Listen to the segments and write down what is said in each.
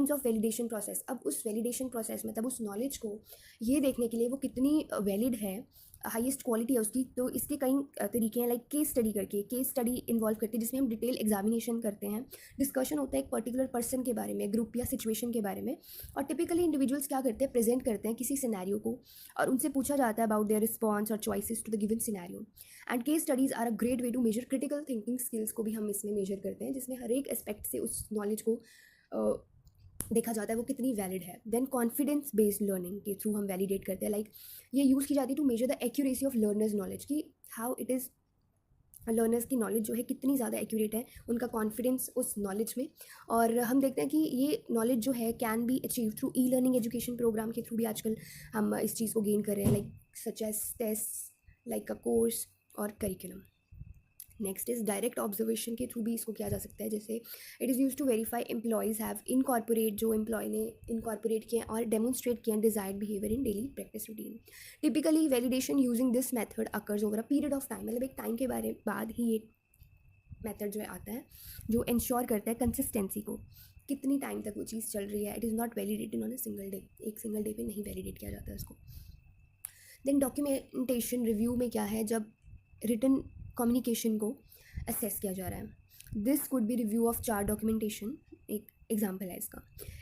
Terms of validation process, अब उस validation process मतलब उस नॉलेज को ये देखने के लिए वो कितनी वैलिड है, हाईएस्ट क्वालिटी है उसकी, तो इसके कई तरीके हैं। लाइक केस स्टडी करके, केस स्टडी इन्वॉल्व करती है जिसमें हम डिटेल एग्जामिनेशन करते हैं, डिस्कशन होता है एक पर्टिकुलर पर्सन के बारे में, ग्रुप या सिचुएशन के बारे में, और टिपिकली इंडिविजुअल्स क्या करते हैं, प्रेजेंट करते हैं किसी सिनेरियो को और उनसे पूछा जाता है अबाउट देयर रिस्पॉन्स और choices to the given scenario. And case studies are a great way to measure critical thinking skills को भी हम इसमें मेजर करते हैं, जिसमें हर एक एस्पेक्ट से उस नॉलेज को देखा जाता है वो कितनी वैलिड है। देन कॉन्फिडेंस बेस्ड लर्निंग के थ्रू हम वैलिडेट करते हैं, लाइक ये यूज़ की जाती है to measure the accuracy of learners knowledge, की हाउ इट इज़ लर्नर्स की नॉलेज जो है कितनी ज़्यादा एक्यूरेट है, उनका कॉन्फिडेंस उस नॉलेज में। और हम देखते हैं कि ये नॉलेज जो है can be achieve through e learning education program के थ्रू भी आजकल हम इस चीज़ को गेन कर रहे हैं, like such as test, like a course और curriculum. Next is direct observation के थ्रू भी इसको किया जा सकता है, जैसे it is use to verify employees have incorporate, जो एम्प्लॉय ने इनकॉर्पोरेट किए और डेमोन्स्ट्रेट किया desired behaviour in daily practice routine. Typically validation using this method occurs over a period of time, मतलब एक टाइम के बारे बाद ही ये मेथड जो है आता है जो इंश्योर करता है कंसिस्टेंसी को, कितनी टाइम तक वो चीज़ चल रही है। It is not validated on a single day, एक सिंगल डे पे नहीं वैलिडेट किया जाता है उसको। देन डॉक्यूमेंटेशन रिव्यू में क्या है, जब रिटन कम्युनिकेशन को असेस किया जा रहा है, this could be review of chart documentation, एक एग्जाम्पल है इसका।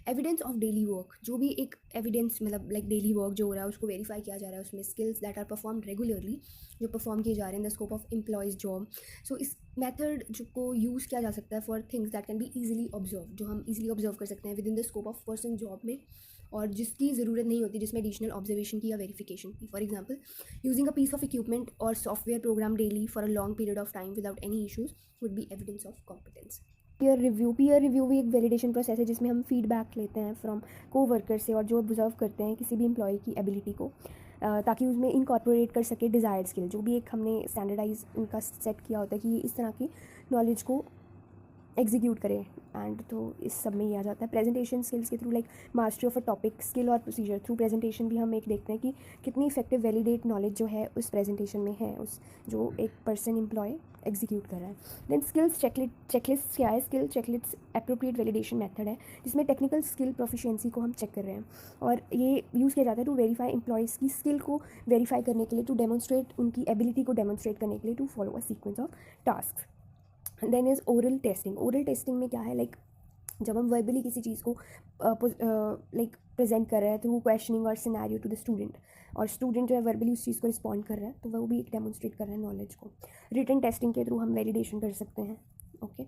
एविडेंस ऑफ डेली वर्क, जो भी एक एविडेंस मतलब लाइक डेली वर्क जो हो रहा है उसको वेरीफाई किया जा रहा है, उसमें skills that are perform regularly, जो परफॉर्म किए जा रहे हैं in the scope of employees job. So इस मेथड जो को यूज़ किया जा सकता है for things that can be easily observe, जो हम ईजिली ऑब्जर्व कर सकते हैं within the scope of person job में, और जिसकी ज़रूरत नहीं होती जिसमें एडिशनल ऑब्जर्वेशन की या वेरिफिकेशन की। For example, using a piece of equipment और software program daily for a long period of time without any issues would be evidence of competence. Peer review भी एक वैलिडेशन प्रोसेस है जिसमें हम feedback लेते हैं फ्रॉम को वर्कर से और जो ऑब्जर्व करते हैं किसी भी एम्प्लॉय की एबिलिटी को, ताकि उसमें इनकॉर्पोरेट कर सके डिज़ायर्ड स्किल, जो भी एक हमने स्टैंडर्डाइज उनका सेट किया होता है कि इस तरह की नॉलेज को एग्जीक्यूट करें। एंड तो इस सब में ही आ जाता है प्रेजेंटेशन स्किल्स के through, like mastery of a topic, skill और प्रोसीजर थ्रू प्रेजेंटेशन भी हम एक देखते हैं कि कितनी इफेक्टिव वैलिडेट नॉलेज जो है उस प्रेजेंटेशन में है, उस जो एक पर्सन एम्प्लॉय एग्जीक्यूट कर रहा है। देन स्किल्स चेकलिस्ट क्या है, skill checklist appropriate validation method है जिसमें टेक्निकल स्किल प्रोफिशिएंसी को हम चेक कर रहे हैं, और ये यूज़ किया जाता है टू वेरीफाई एम्प्लॉयज़ की स्किल को वेरीफाई करने के लिए, टू डेमोन्स्ट्रेट उनकी एबिलिटी को डेमोन्स्ट्रेट करने के लिए, to follow a sequence of task. Then is oral testing. Oral testing में क्या है, लाइक जब हम वर्बली किसी चीज़ को लाइक प्रेजेंट कर रहे हैं थ्रू क्वेश्चनिंग और सिनेरियो टू द स्टूडेंट, और स्टूडेंट जो है वर्बली उस चीज़ को रिस्पॉन्ड कर रहा है, तो वो भी एक डेमोन्स्ट्रेट कर रहा है नॉलेज को। रिटन टेस्टिंग के थ्रू हम वैलिडेशन कर सकते हैं। ओके।